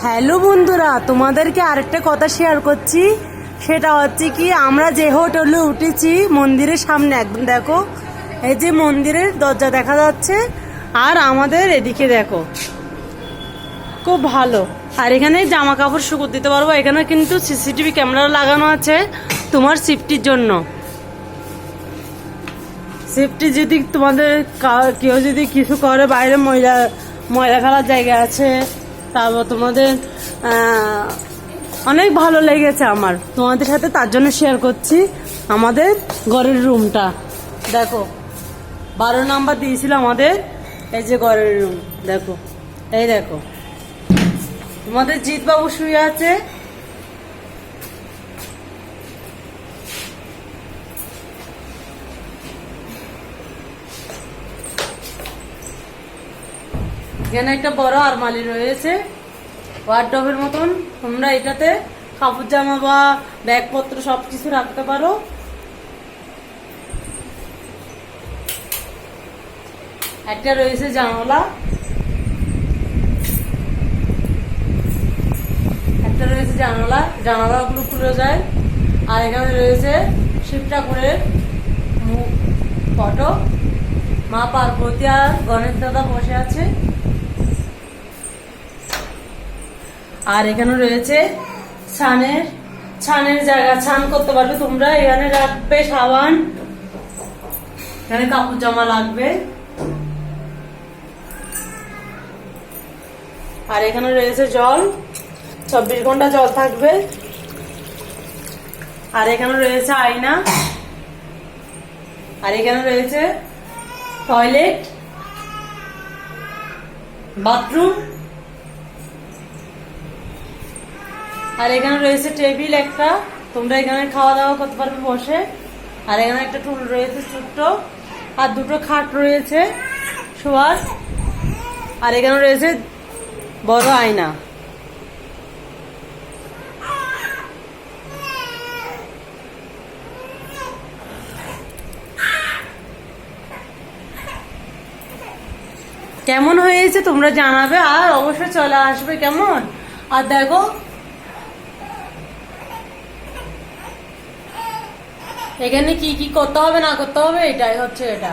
Hello বন্ধুরা, তোমাদেরকে আরেকটা কথা শেয়ার করছি। সেটা হচ্ছে কি, আমরা যে হোটেলে উঠেছি মন্দিরের সামনে একদম দেখো, এই যে মন্দিরের দরজা দেখা যাচ্ছে, আর আমাদের এদিকে দেখো খুব ভালো। আর এখানে জামা কাপড় শুকোতে দিতে পারবো। এখানে কিন্তু সিসিটিভি ক্যামেরা লাগানো আছে তোমার সেফটির জন্য। সেফটি যদি তোমাদের কেউ যদি কিছু করে, বাইরে ময়লা ফেলার জায়গা আছে। তারপর তোমাদের অনেক ভালো লেগেছে আমার তোমাদের সাথে, তার জন্য শেয়ার করছি আমাদের ঘরের রুমটা। দেখো 12 নাম্বার দিয়েছিল আমাদের, এই যে ঘরের রুম দেখো, এই দেখো তোমাদের জিৎবাবু শুয়ে আছে। এখানে একটা বড় আলমারি রয়েছে ওয়ার্ডরোবের মতন। তোমরা এটাতে কাপড় জামা বা ব্যাগপত্র সবকিছু রাখতে পারো। একটা রয়েছে জানালা, একটা রয়েছে জানালাগুলো খুলে যায়। আর এখানে রয়েছে শিব ঠাকুরের ফটো, মা পার্বতী আর গণেশ দাদা বসে আছে। আর এখানে রয়েছে ছানের জায়গা, ছান করতে পারবে তোমরা। এখানে রাখবে সাবান, এখানে কাপড় জামা লাগবে। আর এখানে রয়েছে জল, 24 ঘন্টা জল থাকবে। আর এখানে রয়েছে আয়না। আর এখানে রয়েছে টয়লেট, বাথরুম। আর এখানে রয়েছে টেবিল একটা, তোমরা এখানে খাওয়া দাওয়া করতে পারবে বসে। আর এখানে একটা টুল রয়েছে ছোট্ট, আর দুটো খাট রয়েছে শোয়ার। আর এখানে রয়েছে বড় আয়না। কেমন হয়েছে তোমরা জানাবে, আর অবশ্যই চলে আসবে কেমন। আর দেখো এখানে কি কি করতে হবে না করতে হবে, এটাই হচ্ছে এটা।